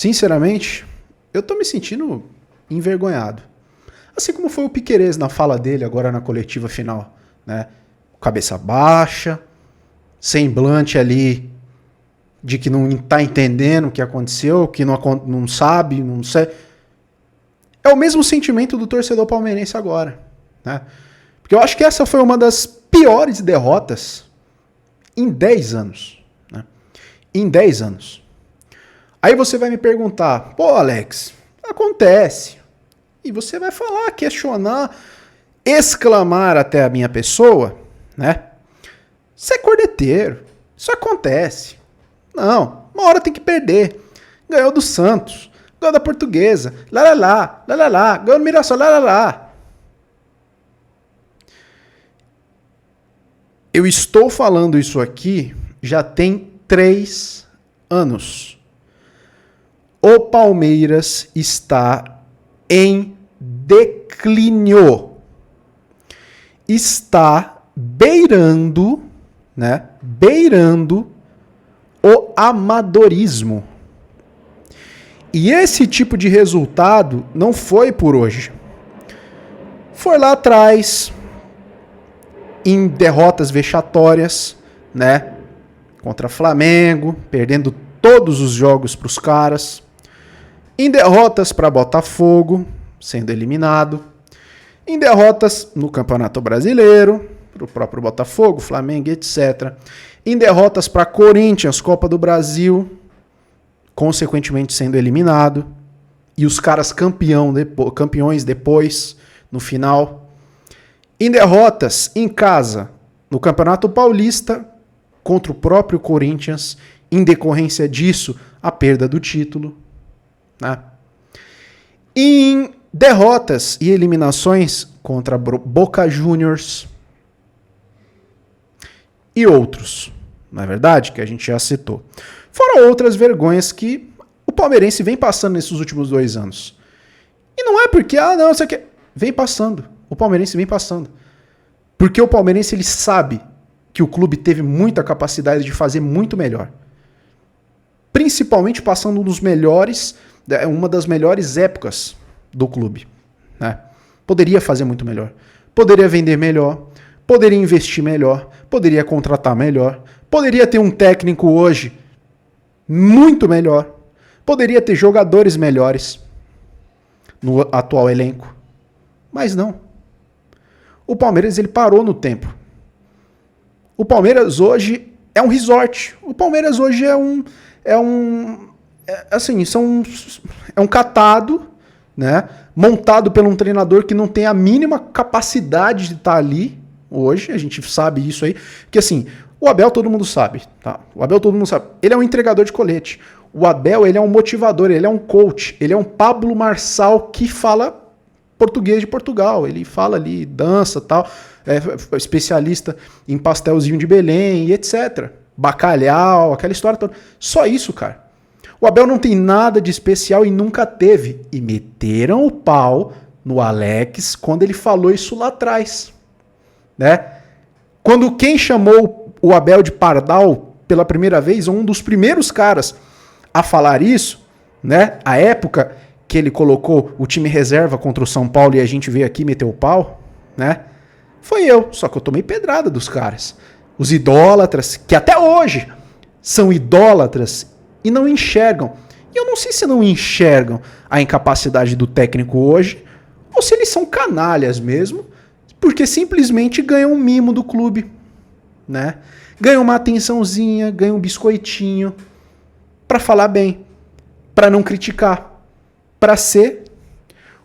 Sinceramente, eu tô me sentindo envergonhado. Assim como foi o Piquerez na fala dele agora na coletiva final, né? Cabeça baixa, semblante ali de que não tá entendendo o que aconteceu, que não sabe, não sei. É o mesmo sentimento do torcedor palmeirense agora, né? Porque eu acho que essa foi uma das piores derrotas em 10 anos, né? Em 10 anos. Aí você vai me perguntar, pô, Alex, acontece. E você vai falar, questionar, exclamar até a minha pessoa, né? Você é cordeteiro, isso acontece. Não, uma hora tem que perder. Ganhou do Santos, ganhou da Portuguesa, lá, ganhou do Mirassol, lá. Eu estou falando isso aqui já tem 3 anos. O Palmeiras está em declínio. Está beirando, né? Beirando o amadorismo. E esse tipo de resultado não foi por hoje. Foi lá atrás, em derrotas vexatórias, né? Contra Flamengo, perdendo todos os jogos para os caras. Em derrotas para Botafogo, sendo eliminado. Em derrotas no Campeonato Brasileiro, para o próprio Botafogo, Flamengo, etc. Em derrotas para Corinthians, Copa do Brasil, consequentemente sendo eliminado. E os caras campeões depois, no final. Em derrotas em casa, no Campeonato Paulista, contra o próprio Corinthians, em decorrência disso, a perda do título. Né? Em derrotas e eliminações contra Boca Juniors e outros, não é verdade? Que a gente já citou. Foram outras vergonhas que o palmeirense vem passando nesses últimos 2 anos. E não é porque, não, isso aqui vem passando. O palmeirense vem passando. Porque o palmeirense ele sabe que o clube teve muita capacidade de fazer muito melhor. Principalmente passando uma das melhores épocas do clube. Né? Poderia fazer muito melhor. Poderia vender melhor. Poderia investir melhor. Poderia contratar melhor. Poderia ter um técnico hoje muito melhor. Poderia ter jogadores melhores no atual elenco. Mas não. O Palmeiras ele parou no tempo. O Palmeiras hoje é um resort. O Palmeiras hoje é um catado, né, montado por um treinador que não tem a mínima capacidade de estar ali hoje. A gente sabe isso aí. Porque assim, o Abel todo mundo sabe. Tá? O Abel todo mundo sabe. Ele é um entregador de colete. O Abel ele é um motivador, ele é um coach. Ele é um Pablo Marçal que fala português de Portugal. Ele fala ali, dança tal. É especialista em pastelzinho de Belém e etc. Bacalhau, aquela história toda. Só isso, cara. O Abel não tem nada de especial e nunca teve. E meteram o pau no Alex quando ele falou isso lá atrás. Né? Quando quem chamou o Abel de pardal pela primeira vez, um dos primeiros caras a falar isso, né? A época que ele colocou o time reserva contra o São Paulo e a gente veio aqui meter o pau, né? Foi eu, só que eu tomei pedrada dos caras. Os idólatras, que até hoje são idólatras e não enxergam. E eu não sei se não enxergam a incapacidade do técnico hoje, ou se eles são canalhas mesmo, porque simplesmente ganham um mimo do clube, né? Ganham uma atençãozinha, ganham um biscoitinho, para falar bem, para não criticar, para ser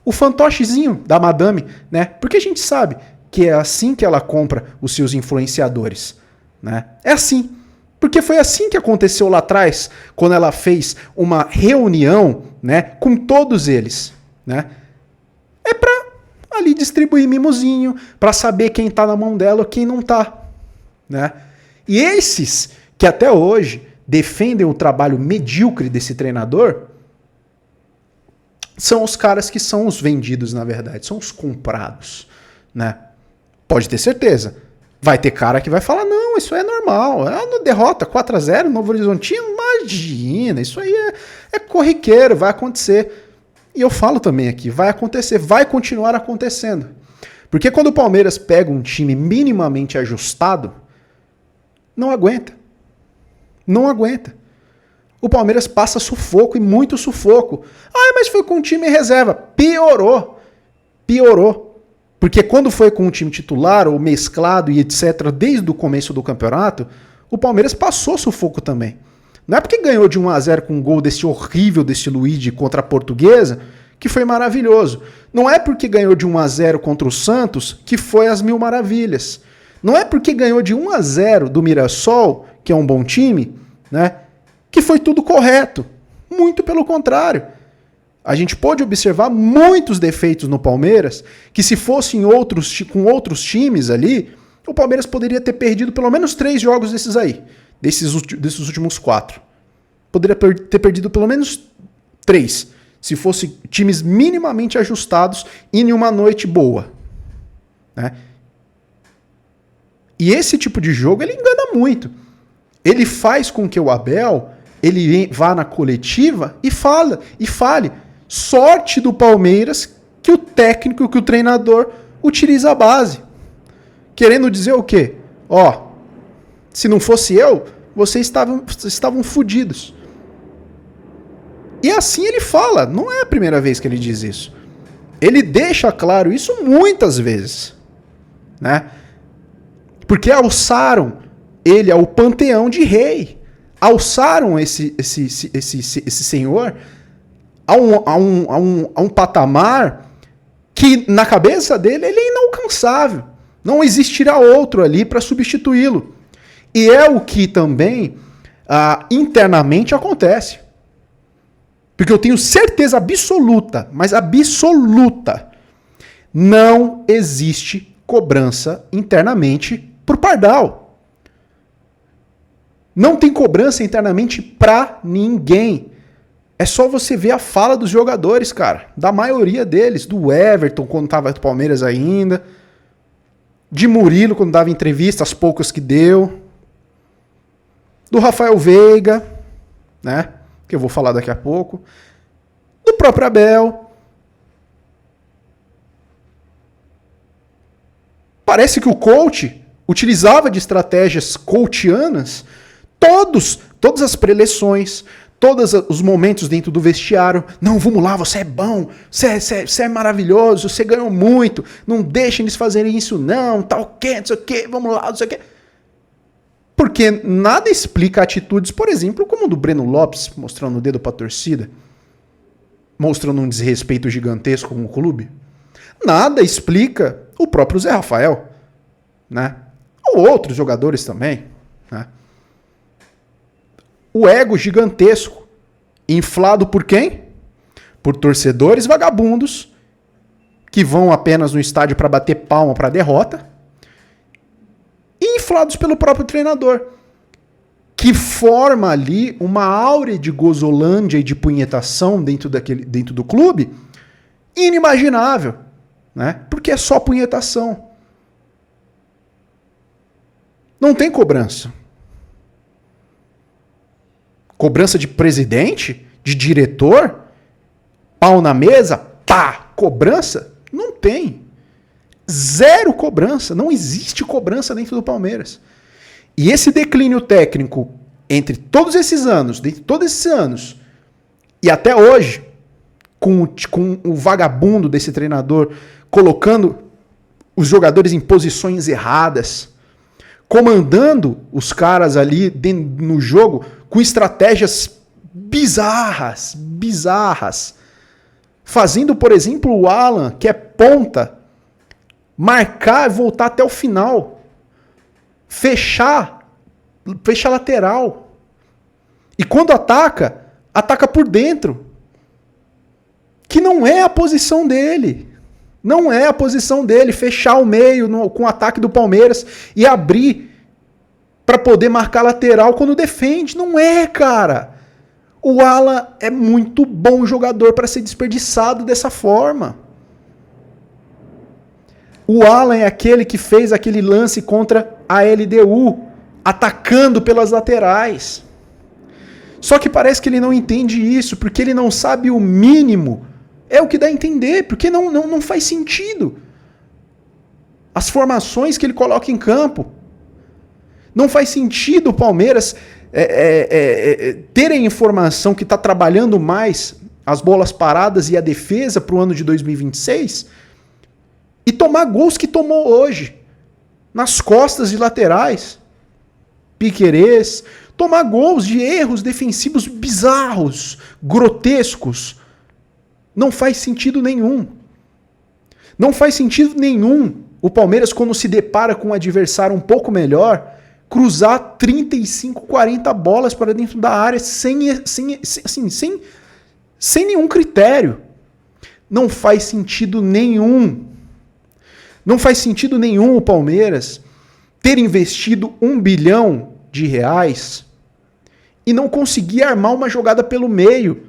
o fantochezinho da madame, né? Porque a gente sabe que é assim que ela compra os seus influenciadores, né? É assim. Porque foi assim que aconteceu lá atrás, quando ela fez uma reunião, né, com todos eles, né? É pra ali distribuir mimosinho, pra saber quem tá na mão dela ou quem não tá, né? E esses que até hoje defendem o trabalho medíocre desse treinador são os caras que são os vendidos, na verdade, são os comprados, né? Pode ter certeza. Vai ter cara que vai falar, não, isso é normal. É uma derrota 4-0, Novo Horizontino, imagina, isso aí é corriqueiro, vai acontecer. E eu falo também aqui, vai acontecer, vai continuar acontecendo. Porque quando o Palmeiras pega um time minimamente ajustado, não aguenta. Não aguenta. O Palmeiras passa sufoco e muito sufoco. Ah, mas foi com um time em reserva. Piorou. Porque quando foi com um time titular ou mesclado e etc, desde o começo do campeonato, o Palmeiras passou sufoco também. Não é porque ganhou de 1-0 com um gol desse horrível desse Luigi contra a Portuguesa, que foi maravilhoso. Não é porque ganhou de 1-0 contra o Santos, que foi as mil maravilhas. Não é porque ganhou de 1-0 do Mirassol, que é um bom time, né, que foi tudo correto. Muito pelo contrário. A gente pôde observar muitos defeitos no Palmeiras, que se fossem com outros times ali, o Palmeiras poderia ter perdido pelo menos 3 jogos desses aí, desses últimos 4. Poderia ter perdido pelo menos 3, se fossem times minimamente ajustados e em uma noite boa. Né? E esse tipo de jogo, ele engana muito. Ele faz com que o Abel, ele vá na coletiva e fale. Sorte do Palmeiras que o técnico, que o treinador utiliza a base. Querendo dizer o quê? Ó, se não fosse eu, vocês estavam fodidos. E assim ele fala, não é a primeira vez que ele diz isso. Ele deixa claro isso muitas vezes. Né? Porque alçaram ele ao panteão de rei. Alçaram esse senhor a um patamar que na cabeça dele ele é inalcançável. Não existirá outro ali para substituí-lo. E é o que também internamente acontece. Porque eu tenho certeza absoluta, mas absoluta, não existe cobrança internamente por Pardal. Não tem cobrança internamente pra ninguém. É só você ver a fala dos jogadores, cara. Da maioria deles. Do Everton, quando tava no Palmeiras ainda. De Murilo, quando dava entrevista, as poucas que deu. Do Rafael Veiga, né? Que eu vou falar daqui a pouco. Do próprio Abel. Parece que o coach utilizava de estratégias coachianas todas as preleções, todos os momentos dentro do vestiário. Não, vamos lá, você é bom, você é maravilhoso, você ganhou muito, não deixem eles fazerem isso não, tá ok, não sei o que, vamos lá, não sei o que. Porque nada explica atitudes, por exemplo, como o do Breno Lopes, mostrando o dedo pra torcida, mostrando um desrespeito gigantesco com o clube. Nada explica o próprio Zé Rafael, né? Ou outros jogadores também, né? O ego gigantesco, inflado por quem? Por torcedores vagabundos que vão apenas no estádio para bater palma para a derrota, e inflados pelo próprio treinador, que forma ali uma áurea de gozolândia e de punhetação dentro do clube inimaginável, né? Porque é só punhetação. Não tem cobrança. Cobrança de presidente? De diretor? Pau na mesa? Pá! Cobrança? Não tem. Zero cobrança. Não existe cobrança dentro do Palmeiras. E esse declínio técnico entre todos esses anos, e até hoje, com o vagabundo desse treinador colocando os jogadores em posições erradas, comandando os caras ali no jogo com estratégias bizarras, fazendo, por exemplo, o Alan, que é ponta, marcar e voltar até o final, fechar lateral, e quando ataca por dentro, que não é a posição dele. Não é a posição dele fechar o meio com o ataque do Palmeiras e abrir para poder marcar lateral quando defende. Não é, cara. O Alan é muito bom jogador para ser desperdiçado dessa forma. O Alan é aquele que fez aquele lance contra a LDU, atacando pelas laterais. Só que parece que ele não entende isso, porque ele não sabe o mínimo. É o que dá a entender, porque não faz sentido. As formações que ele coloca em campo. Não faz sentido o Palmeiras ter a informação que está trabalhando mais as bolas paradas e a defesa para o ano de 2026 e tomar gols que tomou hoje. Nas costas de laterais. Piquerez. Tomar gols de erros defensivos bizarros, grotescos. Não faz sentido nenhum. Não faz sentido nenhum o Palmeiras, quando se depara com um adversário um pouco melhor, cruzar 35, 40 bolas para dentro da área sem nenhum critério. Não faz sentido nenhum. Não faz sentido nenhum o Palmeiras ter investido R$1 bilhão e não conseguir armar uma jogada pelo meio.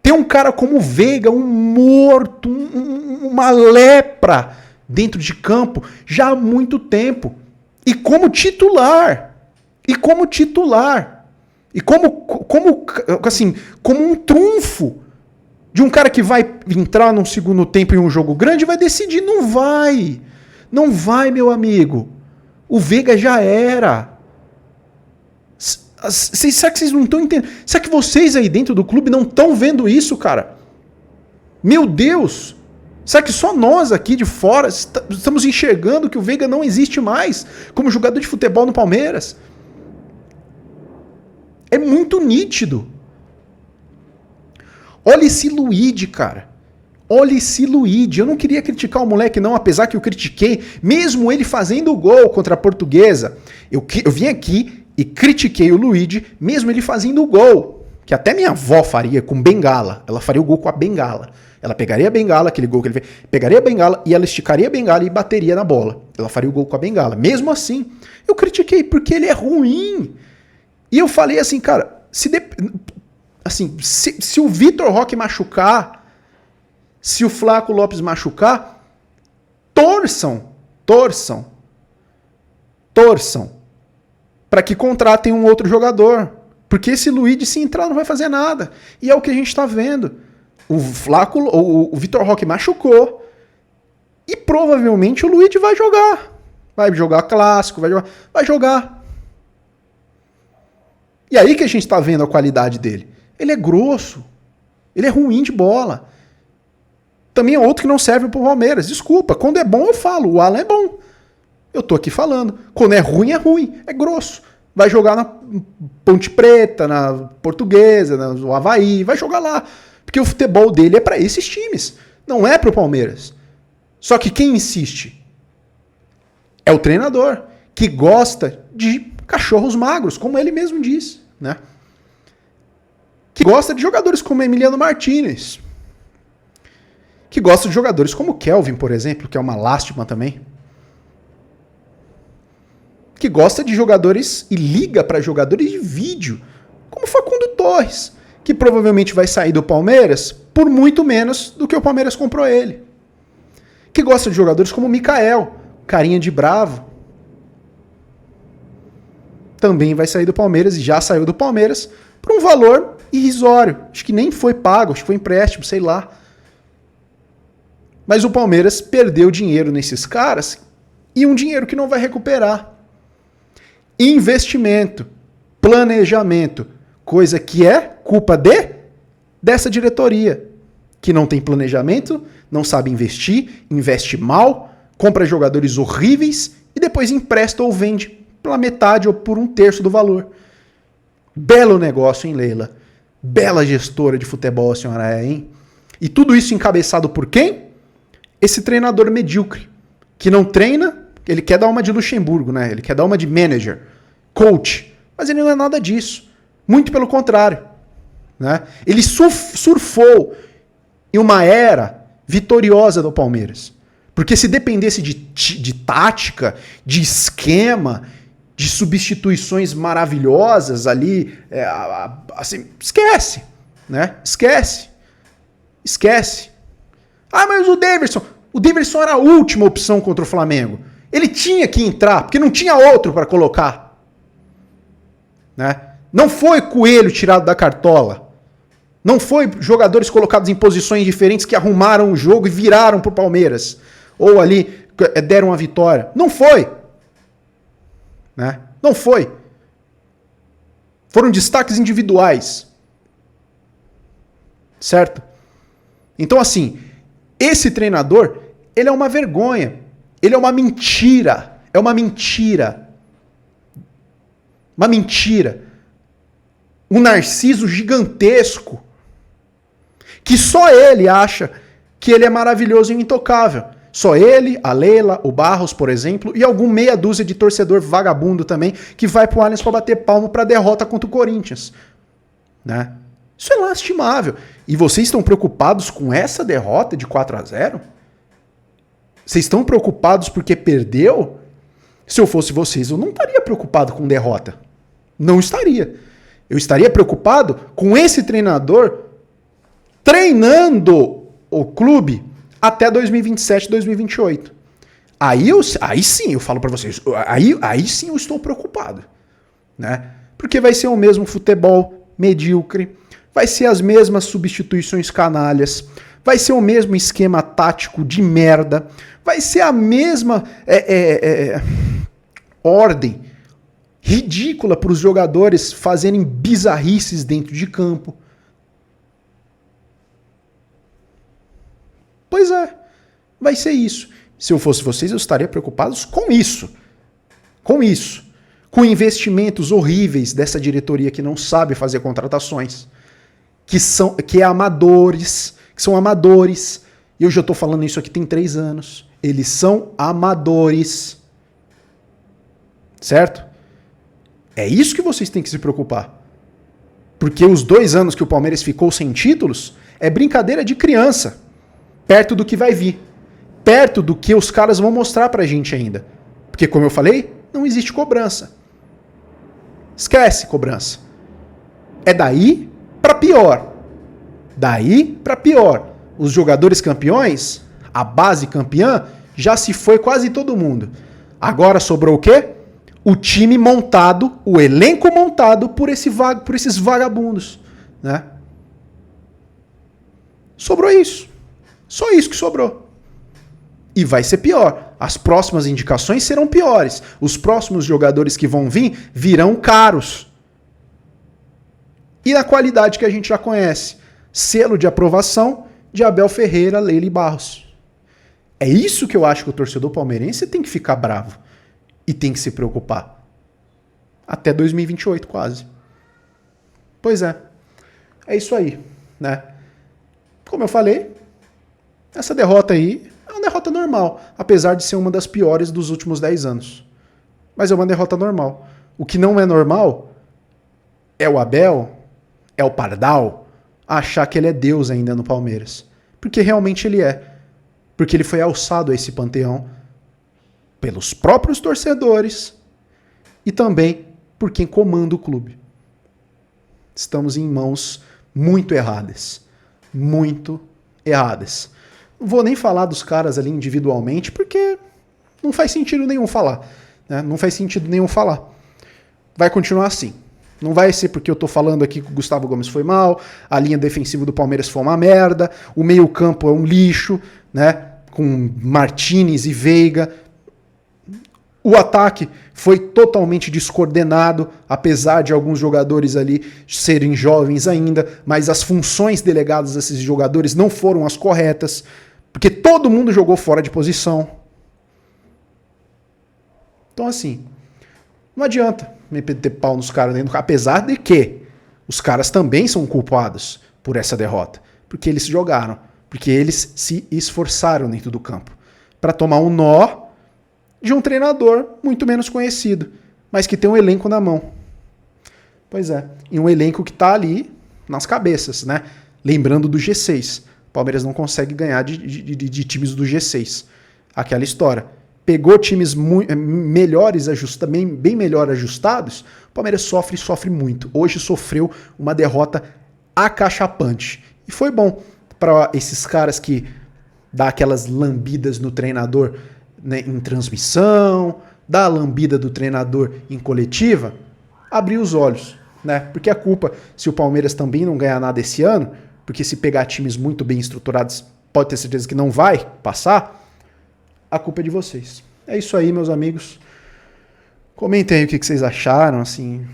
Tem um cara como o Veiga, um morto, uma lepra dentro de campo já há muito tempo. E como titular. E como um trunfo de um cara que vai entrar num segundo tempo em um jogo grande e vai decidir. Não vai. Não vai, meu amigo. O Veiga já era. Será que vocês não estão entendendo? Será que vocês aí dentro do clube não estão vendo isso, cara? Meu Deus! Será que só nós aqui de fora estamos enxergando que o Veiga não existe mais como jogador de futebol no Palmeiras? É muito nítido. Olha esse Luíde, cara. Olha esse Luíde. Eu não queria criticar o moleque não, apesar que eu critiquei, mesmo ele fazendo o gol contra a Portuguesa. Eu vim aqui e critiquei o Luíde, mesmo ele fazendo o gol, que até minha avó faria com bengala. Ela faria o gol com a bengala. Ela pegaria a bengala, aquele gol que ele fez, pegaria a bengala e ela esticaria a bengala e bateria na bola. Ela faria o gol com a bengala. Mesmo assim, eu critiquei porque ele é ruim. E eu falei assim, cara, se o Vitor Roque machucar, se o Flaco Lopes machucar, torçam para que contratem um outro jogador. Porque esse Luíde, se entrar, não vai fazer nada. E é o que a gente está vendo. O Vitor Roque machucou. E provavelmente o Luíde vai jogar. Vai jogar clássico, vai jogar. E aí que a gente está vendo a qualidade dele. Ele é grosso. Ele é ruim de bola. Também é outro que não serve pro Palmeiras. Desculpa, quando é bom eu falo. O Alan é bom. Eu tô aqui falando. Quando é ruim, é grosso. Vai jogar na Ponte Preta, na Portuguesa, no Avaí, vai jogar lá. Porque o futebol dele é para esses times, não é pro Palmeiras. Só que quem insiste é o treinador, que gosta de cachorros magros, como ele mesmo diz, né? Que gosta de jogadores como Emiliano Martínez. Que gosta de jogadores como Kelvin, por exemplo, que é uma lástima também. Que gosta de jogadores e liga para jogadores de vídeo, como Facundo Torres, que provavelmente vai sair do Palmeiras por muito menos do que o Palmeiras comprou ele. Que gosta de jogadores como Mikael, carinha de bravo. Também vai sair do Palmeiras e já saiu do Palmeiras por um valor irrisório. Acho que nem foi pago, acho que foi empréstimo, sei lá. Mas o Palmeiras perdeu dinheiro nesses caras e um dinheiro que não vai recuperar. Investimento, planejamento, coisa que é culpa dessa diretoria, que não tem planejamento, não sabe investir, investe mal, compra jogadores horríveis e depois empresta ou vende pela metade ou por 1/3 do valor. Belo negócio, hein, Leila? Bela gestora de futebol a senhora é, hein? E tudo isso encabeçado por quem? Esse treinador medíocre, que não treina, ele quer dar uma de Luxemburgo, né? Ele quer dar uma de manager, coach, mas ele não é nada disso. Muito pelo contrário, né? Ele surfou em uma era vitoriosa do Palmeiras. Porque se dependesse de tática, de esquema, de substituições maravilhosas ali, assim, esquece, né? Esquece. Ah, mas o Daverson era a última opção contra o Flamengo. Ele tinha que entrar, porque não tinha outro para colocar. Né? Não foi coelho tirado da cartola. Não foi jogadores colocados em posições diferentes que arrumaram o jogo e viraram pro Palmeiras. Ou ali deram a vitória. Não foi. Né? Não foi. Foram destaques individuais. Certo? Então, assim, esse treinador, ele é uma vergonha. Ele é uma mentira. É uma mentira. Uma mentira. Um narciso gigantesco. Que só ele acha que ele é maravilhoso e intocável. Só ele, a Leila, o Barros, por exemplo, e algum meia dúzia de torcedor vagabundo também, que vai pro Allianz pra bater palmo pra derrota contra o Corinthians. Né? Isso é lastimável. E vocês estão preocupados com essa derrota de 4-0? Vocês estão preocupados porque perdeu? Se eu fosse vocês, eu não estaria preocupado com derrota. Não estaria. Eu estaria preocupado com esse treinador treinando o clube até 2027, 2028. Aí sim eu falo para vocês, aí sim eu estou preocupado, né? Porque vai ser o mesmo futebol medíocre, vai ser as mesmas substituições canalhas, vai ser o mesmo esquema tático de merda, vai ser a mesma ordem ridícula para os jogadores fazerem bizarrices dentro de campo. Pois é, vai ser isso. Se eu fosse vocês, eu estaria preocupado com isso. Com isso. Com investimentos horríveis dessa diretoria que não sabe fazer contratações. Que são amadores. Que são amadores. E eu já estou falando isso aqui tem 3 anos. Eles são amadores. Certo? É isso que vocês têm que se preocupar. Porque os 2 anos que o Palmeiras ficou sem títulos é brincadeira de criança. Perto do que vai vir. Perto do que os caras vão mostrar pra gente ainda. Porque, como eu falei, não existe cobrança. Esquece cobrança. É daí pra pior. Daí pra pior. Os jogadores campeões, a base campeã, já se foi quase todo mundo. Agora sobrou o quê? O time montado, o elenco montado por esses vagabundos. Né? Sobrou isso. Só isso que sobrou. E vai ser pior. As próximas indicações serão piores. Os próximos jogadores que vão vir virão caros. E na qualidade que a gente já conhece. Selo de aprovação de Abel Ferreira, Leila e Barros. É isso que eu acho que o torcedor palmeirense tem que ficar bravo. E tem que se preocupar. Até 2028 quase. Pois é. É isso aí. Né? Como eu falei, essa derrota aí é uma derrota normal, apesar de ser uma das piores dos últimos 10 anos. Mas é uma derrota normal. O que não é normal é o Abel, é o Pardal, achar que ele é Deus ainda no Palmeiras. Porque realmente ele é. Porque ele foi alçado a esse panteão pelos próprios torcedores e também por quem comanda o clube. Estamos em mãos muito erradas. Muito erradas. Não vou nem falar dos caras ali individualmente, porque não faz sentido nenhum falar. Né? Não faz sentido nenhum falar. Vai continuar assim. Não vai ser porque eu tô falando aqui que o Gustavo Gomes foi mal, a linha defensiva do Palmeiras foi uma merda, o meio-campo é um lixo, né? Com Martínez e Veiga. O ataque foi totalmente descoordenado, apesar de alguns jogadores ali serem jovens ainda, mas as funções delegadas a esses jogadores não foram as corretas, porque todo mundo jogou fora de posição. Então, assim, não adianta meter pau nos caras dentro do carro, apesar de que os caras também são culpados por essa derrota, porque eles jogaram, porque eles se esforçaram dentro do campo para tomar um nó de um treinador muito menos conhecido, mas que tem um elenco na mão. Pois é, e um elenco que tá ali nas cabeças, né? Lembrando do G6. O Palmeiras não consegue ganhar de times do G6. Aquela história. Pegou times melhores, bem melhor ajustados, o Palmeiras sofre muito. Hoje sofreu uma derrota acachapante. E foi bom para esses caras que dá aquelas lambidas no treinador, né, em transmissão, dá a lambida do treinador em coletiva, abrir os olhos. né? Porque a culpa, se o Palmeiras também não ganhar nada esse ano, porque se pegar times muito bem estruturados, pode ter certeza que não vai passar, a culpa é de vocês. É isso aí, meus amigos. Comentem aí o que vocês acharam, assim.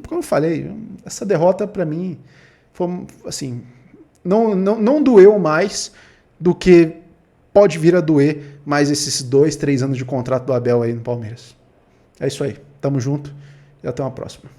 Como eu falei, essa derrota pra mim foi, assim, não doeu mais do que pode vir a doer mais esses 2, 3 anos de contrato do Abel aí no Palmeiras. É isso aí. Tamo junto e até uma próxima.